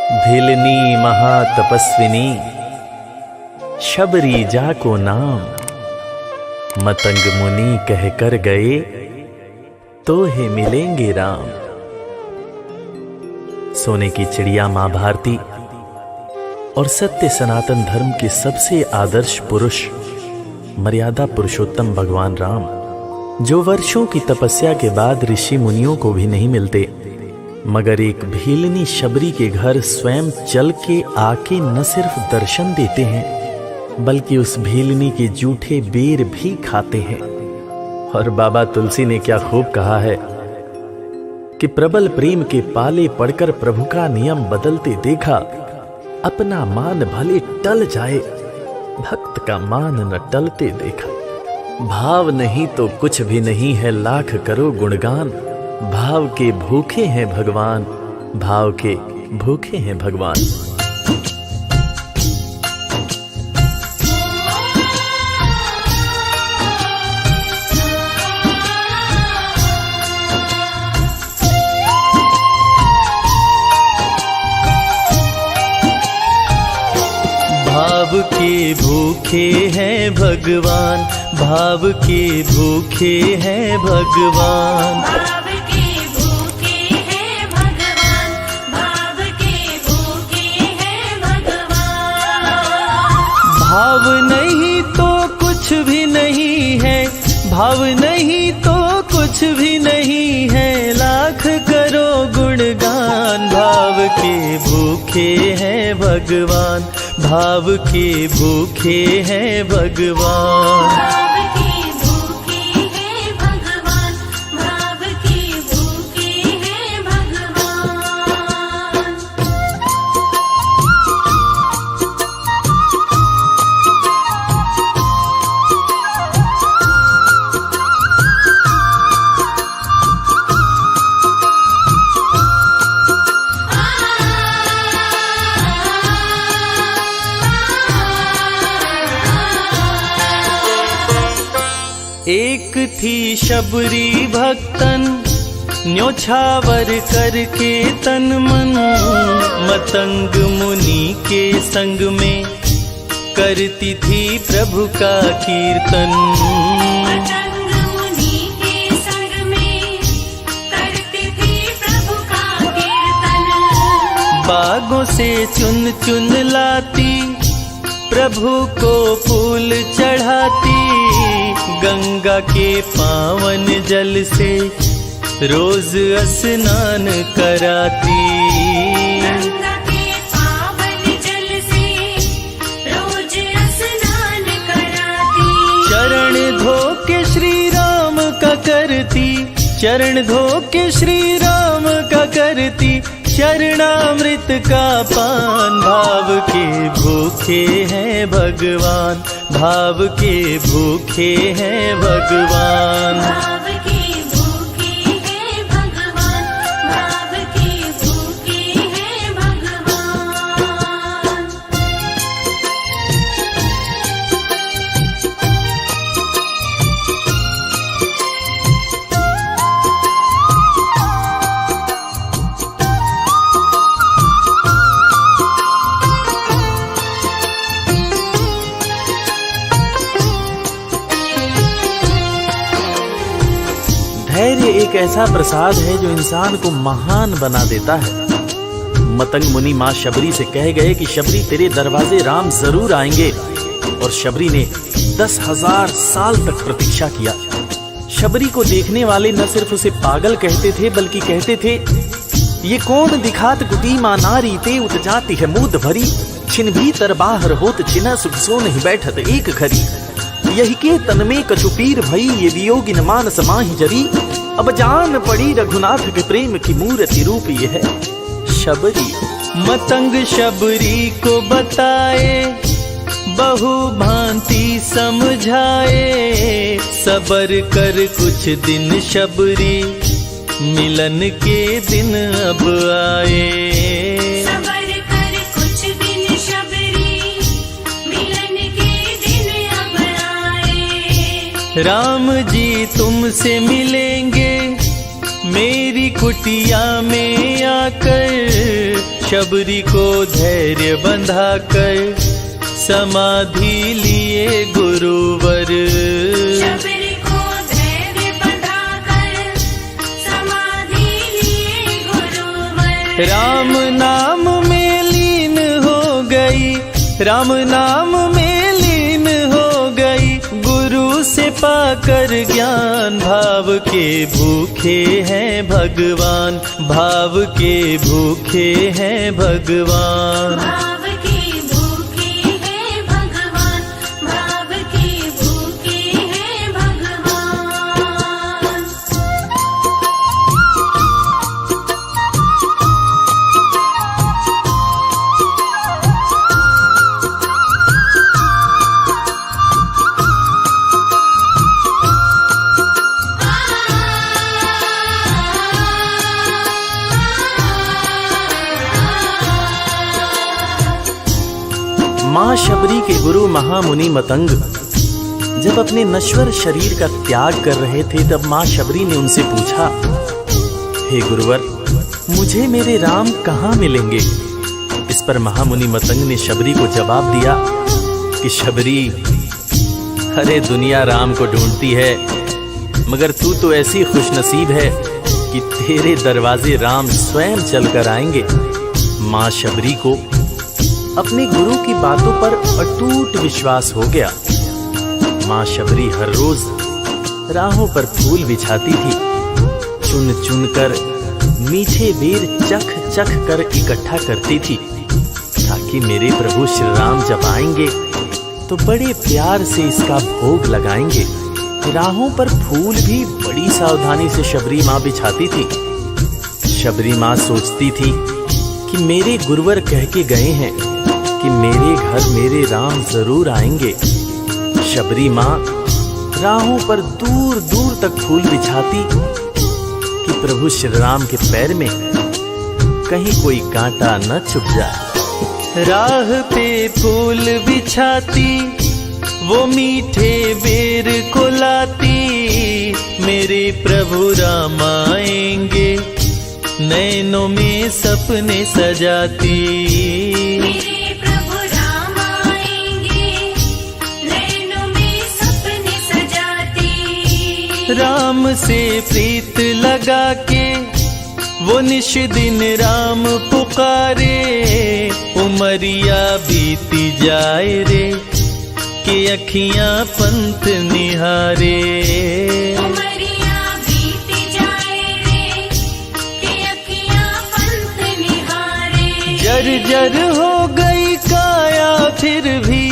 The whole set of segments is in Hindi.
भिलनी महातपस्विनी शबरी जा को नाम, मतंग मुनि कह कर गए तो हे मिलेंगे राम। सोने की चिड़िया मां भारती और सत्य सनातन धर्म के सबसे आदर्श पुरुष मर्यादा पुरुषोत्तम भगवान राम, जो वर्षों की तपस्या के बाद ऋषि मुनियों को भी नहीं मिलते, मगर एक भीलनी शबरी के घर स्वयं चल के आके न सिर्फ दर्शन देते हैं बल्कि उस भीलनी के जूठे बेर भी खाते हैं। और बाबा तुलसी ने क्या खूब कहा है कि प्रबल प्रेम के पाले पड़कर प्रभु का नियम बदलते देखा, अपना मान भले टल जाए भक्त का मान न टलते देखा। भाव नहीं तो कुछ भी नहीं है, लाख करो गुणगान, भाव के भूखे हैं भगवान, भाव के भूखे हैं भगवान। भाव के भूखे हैं भगवान, भाव के भूखे हैं भगवान, भाव के भूखे हैं भगवान, भाव के भूखे हैं भगवान। भाव नहीं तो कुछ भी नहीं है, भाव नहीं तो कुछ भी नहीं है, लाख करो गुणगान। भाव के भूखे हैं भगवान, भाव के भूखे हैं भगवान। भाव के भूखे हैं भगवान, भाव के भूखे हैं भगवान। एक थी शबरी भक्तन, न्योछावर करके तन मन, मतंग मुनि के संग में करती थी प्रभु का कीर्तन। मतंग मुनि के संग में करती थी प्रभु का कीर्तन। बागों से चुन चुन लाती, प्रभु को फूल चढ़ाती, गंगा के पावन जल से रोज स्नान कराती। गंगा के पावन जल से रोज स्नान कराती। चरण धो के श्री राम का करती, चरण धो के श्री राम का करती, चरणामृत का पान। भाव के भूखे हैं भगवान, भाव के भूखे हैं भगवान। भाव के भूखे हैं भगवान, भाव के भूखे हैं भगवान। धैर्य एक ऐसा प्रसाद है जो इंसान को महान बना देता है। मतंग मुनि मां शबरी से कह गए कि शबरी तेरे दरवाजे राम जरूर आएंगे, और शबरी ने 10,000 साल तक प्रतीक्षा किया। शबरी को देखने वाले न सिर्फ उसे पागल कहते थे बल्कि कहते थे, ये कौन दिखात कुटी मां नारी ते उत जाती है मूद भरी, छिन भीतर बाहर होत छिना सुख सो नहीं बैठत एक घड़ी, यही के तन में कछुपीर भई ये वियोगिन मानस माहि जरी, अब जान पड़ी रघुनाथ के प्रेम की मूर्ति रूप ये है शबरी। मतंग शबरी को बताए, बहु भांति समझाए, सबर कर कुछ दिन शबरी, मिलन के दिन अब आए। सबर कर कुछ दिन शबरी, मिलन के दिन अब आए। राम जी तुमसे मिलेंगे मेरी कुटिया में आकर, शबरी को धैर्य बंधा कर समाधि लिए गुरुवर। शबरी को धैर्य बंधाकर समाधि लिए गुरुवर। राम नाम में लीन हो गई, राम नाम में लीन हो गई, गुरु से पाकर ज्ञान। भाव के भूखे हैं भगवान, भाव के भूखे हैं भगवान। भाव के भूखे हैं भगवान, भाव के भूखे हैं भगवान। मां शबरी के गुरु महामुनि मतंग जब अपने नश्वर शरीर का त्याग कर रहे थे, तब मां शबरी ने उनसे पूछा, हे गुरुवर, मुझे मेरे राम कहाँ मिलेंगे? इस पर महामुनि मतंग ने शबरी को जवाब दिया कि शबरी, अरे दुनिया राम को ढूंढती है, मगर तू तो ऐसी खुशनसीब है कि तेरे दरवाजे राम स्वयं चलकर आएंगे। मां शबरी को अपने गुरु की बातों पर अटूट विश्वास हो गया। मां शबरी हर रोज राहों पर फूल बिछाती थी, चुन चुन कर मीठे बेर चख चख कर इकट्ठा करती थी, ताकि मेरे प्रभु श्री राम जब आएंगे तो बड़े प्यार से इसका भोग लगाएंगे। राहों पर फूल भी बड़ी सावधानी से शबरी मां बिछाती थी। शबरी मां सोचती थी कि मेरे गुरुवर कह के गए हैं कि मेरे घर मेरे राम जरूर आएंगे। शबरी मां राहों पर दूर दूर तक फूल बिछाती कि प्रभु श्री राम के पैर में कहीं कोई कांटा न चुभ जाए। राह पे फूल बिछाती, वो मीठे बेर को लाती, मेरे प्रभु राम आएंगे, नैनों में सपने सजाती। मेरे प्रभु राम आएंगे, नैनों में सपने सजाती। राम से प्रीत लगा के वो निश दिन राम पुकारे, उमरिया बीती जाए रे कि अखियां पंथ निहारे। उमरिया बीती जाए रे कि अखियां पंथ निहारे। जर्जर हो गई काया फिर भी,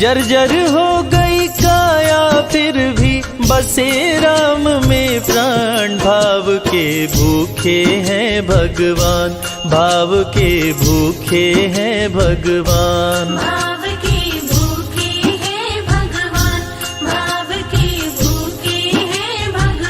जर्जर हो गई काया फिर भी, बसे राम में प्राण। भाव के भूखे हैं भगवान, भाव के भूखे हैं भगवान। भाव के भूखे हैं भगवान, भाव के भूखे हैं भगवान।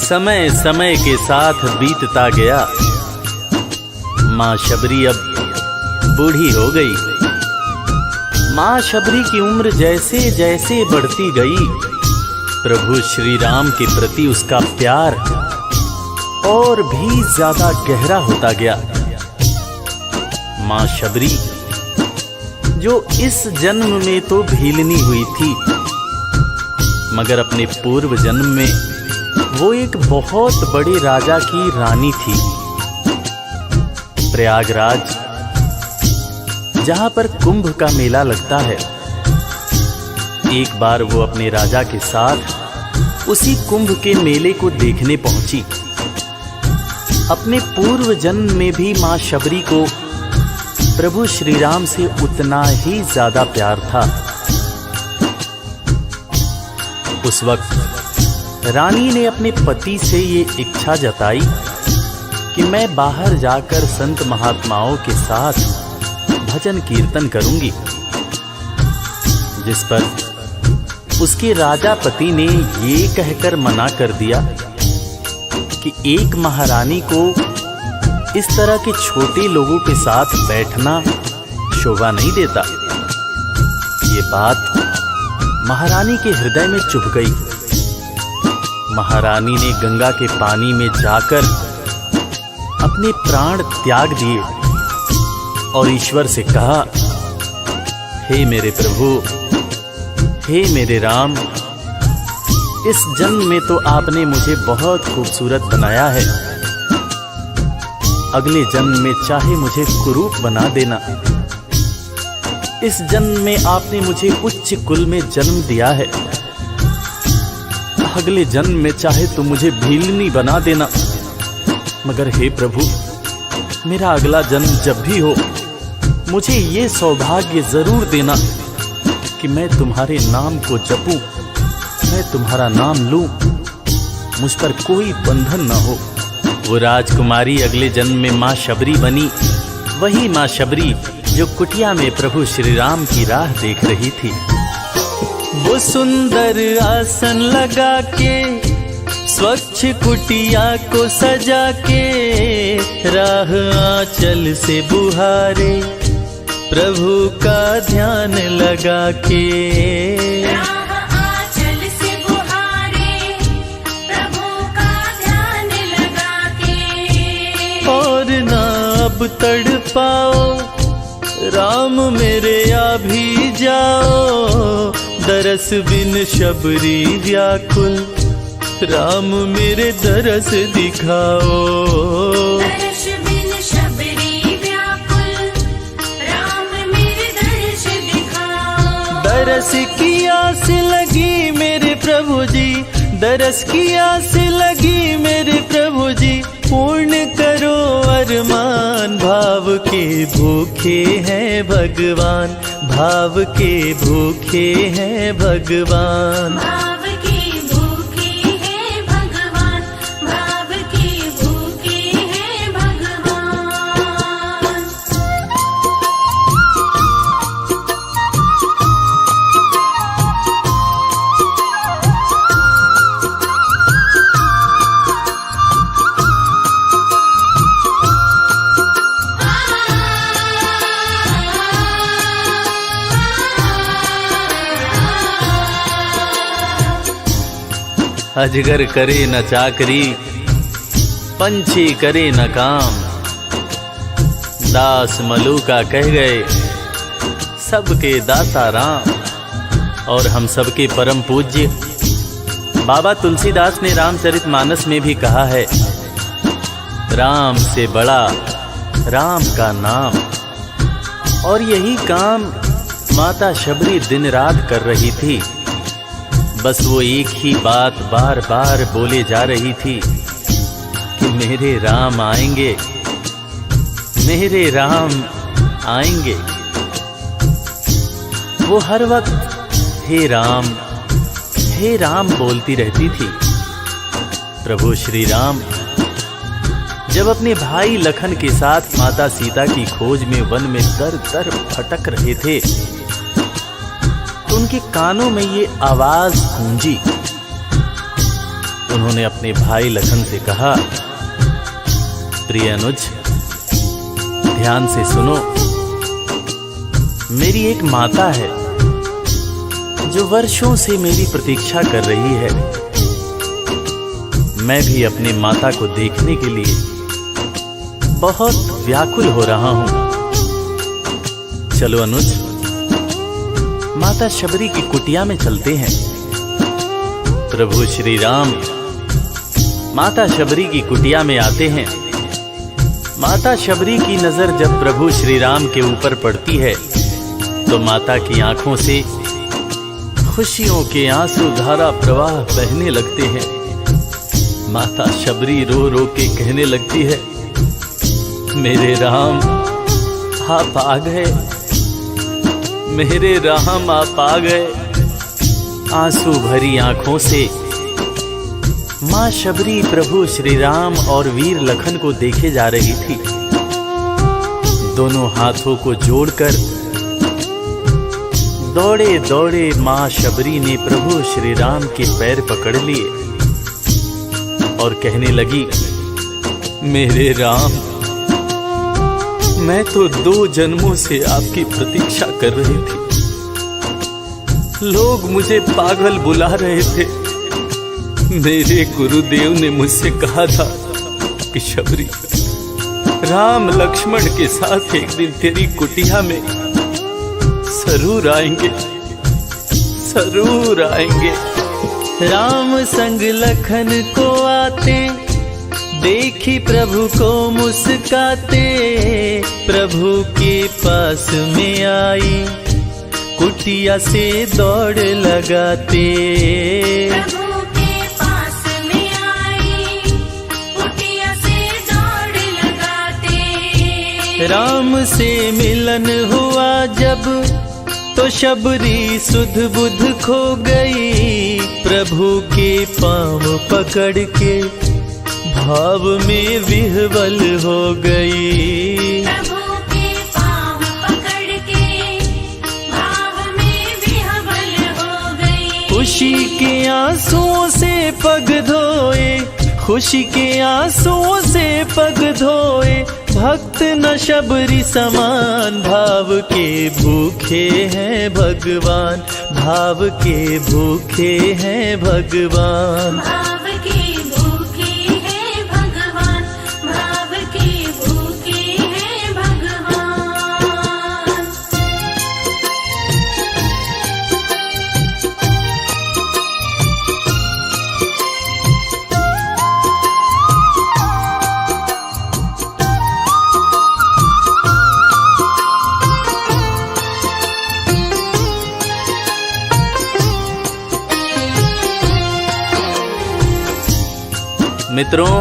समय समय के साथ बीतता गया। मां शबरी अब बूढ़ी हो गई। मां शबरी की उम्र जैसे जैसे बढ़ती गई, प्रभु श्री राम के प्रति उसका प्यार और भी ज्यादा गहरा होता गया। मां शबरी जो इस जन्म में तो भीलनी हुई थी, मगर अपने पूर्व जन्म में वो एक बहुत बड़े राजा की रानी थी। प्रयागराज, जहां पर कुंभ का मेला लगता है, एक बार वो अपने राजा के साथ उसी कुंभ के मेले को देखने पहुंची। अपने पूर्व जन्म में भी मां शबरी को प्रभु श्री राम से उतना ही ज्यादा प्यार था। उस वक्त रानी ने अपने पति से ये इच्छा जताई कि मैं बाहर जाकर संत महात्माओं के साथ भजन कीर्तन करूंगी, जिस पर उसके राजापति ने ये कहकर मना कर दिया कि एक महारानी को इस तरह के छोटे लोगों के साथ बैठना शोभा नहीं देता। ये बात महारानी के हृदय में चुभ गई। महारानी ने गंगा के पानी में जाकर अपने प्राण त्याग दिए और ईश्वर से कहा, हे मेरे प्रभु, हे मेरे राम, इस जन्म में तो आपने मुझे बहुत खूबसूरत बनाया है, अगले जन्म में चाहे मुझे कुरूप बना देना। इस जन्म में आपने मुझे उच्च कुल में जन्म दिया है, अगले जन्म में चाहे तो मुझे भीलनी बना देना। मगर हे प्रभु, मेरा अगला जन्म जब भी हो, मुझे ये सौभाग्य जरूर देना कि मैं तुम्हारे नाम को जपूं, मैं तुम्हारा नाम लूं, मुझ पर कोई बंधन न हो। वो राजकुमारी अगले जन्म में माँ शबरी बनी, वही माँ शबरी जो कुटिया में प्रभु श्री राम की राह देख रही थी। वो सुंदर आसन लगा के, स्वच्छ कुटिया को सजा के, राह आंचल से बुहारे, प्रभु का ध्यान लगा के। राह आंचल से बुहारे, प्रभु का ध्यान लगा के। और ना अब तड़पाओ, राम मेरे आ भी जाओ, दरस बिन शबरी व्याकुल, राम मेरे दरस दिखाओ। दरस बिन शबरी व्याकुल, राम मेरे दर्श दिखाओ। दरस की आस लगी मेरे प्रभु जी, दरस की आस लगी मेरे प्रभु जी, पूर्ण करो अरमान। भाव के भूखे हैं भगवान, भाव के भूखे हैं भगवान। भाव के भूखे हैं भगवान, भाव के भूखे हैं भगवान। अजगर करे न चाकरी, पंछी करे न काम, दास मलूका कह गए सबके दाता राम। और हम सबके परम पूज्य बाबा तुलसीदास ने रामचरितमानस में भी कहा है, राम से बड़ा राम का नाम। और यही काम माता शबरी दिन रात कर रही थी। बस वो एक ही बात बार बार बोले जा रही थी कि मेरे राम आएंगे, मेरे राम आएंगे। वो हर वक्त हे राम बोलती रहती थी। प्रभु श्री राम जब अपने भाई लखन के साथ माता सीता की खोज में वन में दर दर भटक रहे थे, उनके कानों में ये आवाज गूंजी। उन्होंने अपने भाई लखन से कहा, प्रिय अनुज, ध्यान से सुनो। मेरी एक माता है जो वर्षों से मेरी प्रतीक्षा कर रही है। मैं भी अपने माता को देखने के लिए बहुत व्याकुल हो रहा हूं। चलो अनुज, माता शबरी की कुटिया में चलते हैं। प्रभु श्री राम माता शबरी की कुटिया में आते हैं। माता शबरी की नजर जब प्रभु श्री राम के ऊपर पड़ती है तो माता की आंखों से खुशियों के आंसू धारा प्रवाह बहने लगते हैं। माता शबरी रो रो के कहने लगती है, मेरे राम आप आ गए, मेरे राम आप आ गए। आंसू भरी आंखों से मां शबरी प्रभु श्री राम और वीर लखन को देखे जा रही थी। दोनों हाथों को जोड़कर दौड़े दौड़े माँ शबरी ने प्रभु श्री राम के पैर पकड़ लिए और कहने लगी, मेरे राम, मैं तो 2 जन्मों से आपकी प्रतीक्षा कर रही थी। लोग मुझे पागल बुला रहे थे। मेरे गुरुदेव ने मुझसे कहा था कि शबरी, राम लक्ष्मण के साथ एक दिन तेरी कुटिया में जरूर आएंगे, जरूर आएंगे। राम संग लखन को आते, देखी प्रभु को मुस्काते, प्रभु के पास में आई, कुटिया से दौड़ लगाते। प्रभु के पास में आई, कुटिया से दौड़ लगाते। राम से मिलन हुआ जब, तो शबरी सुध बुध खो गई, प्रभु के पाँव पकड़ के भाव में विह्वल हो गई। प्रभु के पाँव पकड़ के भाव में विह्वल हो गई। खुशी के आंसुओं से पग धोए, खुशी के आंसुओं से पग धोए, भक्त न शबरी समान, भाव के भूखे हैं भगवान, भाव के भूखे हैं भगवान। भाव के भूखे हैं भगवान, भाव के भूखे हैं भगवान। मित्रों,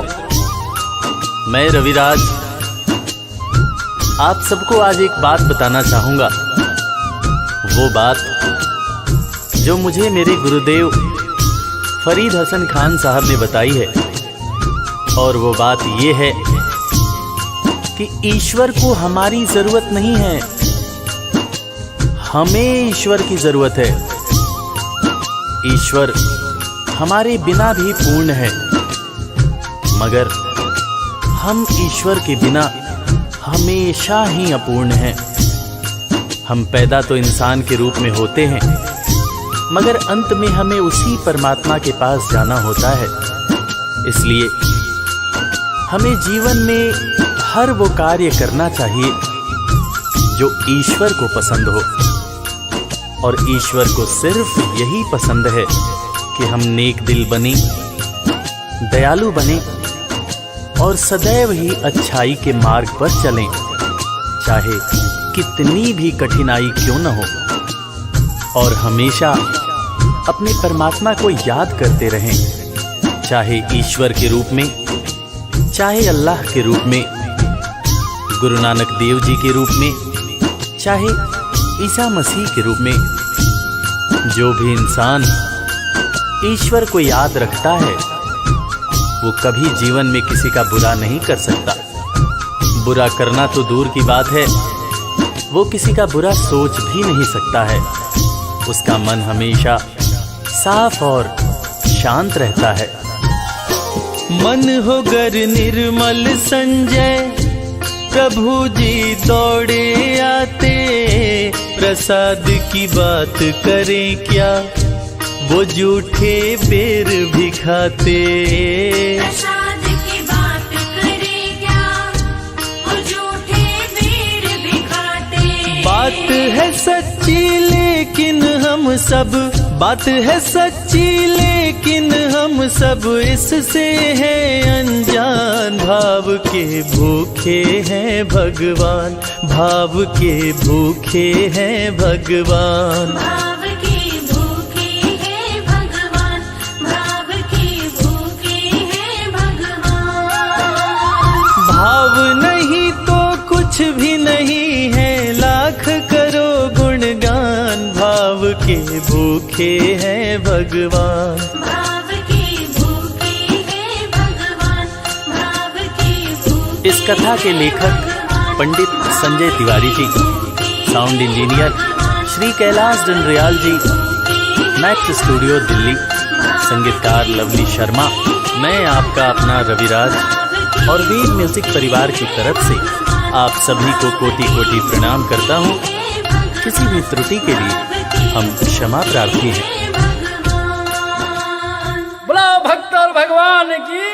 मैं रविराज आप सबको आज एक बात बताना चाहूंगा। वो बात जो मुझे मेरे गुरुदेव फरीद हसन खान साहब ने बताई है। और वो बात ये है कि ईश्वर को हमारी जरूरत नहीं है, हमें ईश्वर की जरूरत है। ईश्वर हमारे बिना भी पूर्ण है, मगर हम ईश्वर के बिना हमेशा ही अपूर्ण हैं। हम पैदा तो इंसान के रूप में होते हैं, मगर अंत में हमें उसी परमात्मा के पास जाना होता है। इसलिए हमें जीवन में हर वो कार्य करना चाहिए जो ईश्वर को पसंद हो। और ईश्वर को सिर्फ यही पसंद है कि हम नेक दिल बने, दयालु बने और सदैव ही अच्छाई के मार्ग पर चलें, चाहे कितनी भी कठिनाई क्यों न हो। और हमेशा अपने परमात्मा को याद करते रहें, चाहे ईश्वर के रूप में, चाहे अल्लाह के रूप में, गुरु नानक देव जी के रूप में, चाहे ईसा मसीह के रूप में। जो भी इंसान ईश्वर को याद रखता है वो कभी जीवन में किसी का बुरा नहीं कर सकता। बुरा करना तो दूर की बात है, वो किसी का बुरा सोच भी नहीं सकता है। उसका मन हमेशा साफ और शांत रहता है। मन हो गर निर्मल संजय, प्रभु जी दौड़े आते, प्रसाद की बात करें क्या, वो झूठे बेर भी खाते। प्रसाद की बात करे क्या, वो झूठे बेर भी खाते। बात है सच्ची लेकिन हम सब, बात है सच्ची लेकिन हम सब इससे हैं अनजान। भाव के भूखे हैं भगवान, भाव के भूखे हैं भगवान। भाव के भूखे हैं भगवान, भाव के भूखे हैं भगवान। भाव नहीं तो कुछ भी नहीं है, लाख करो गुणगान। भाव के भूखे हैं भगवान। भाव के भूखे हैं भगवान, भाव के भूखे। इस कथा के लेखक पंडित संजय तिवारी जी, साउंड इंजीनियर श्री कैलाश डंडरियाल जी, मैक्स स्टूडियो दिल्ली। संगीतकार लवली शर्मा। मैं आपका अपना रविराज और वीर म्यूजिक परिवार की तरफ से आप सभी को कोटि कोटि प्रणाम करता हूँ। किसी भी त्रुटि के लिए हम क्षमा प्रार्थी हैं। बोला भक्त और भगवान की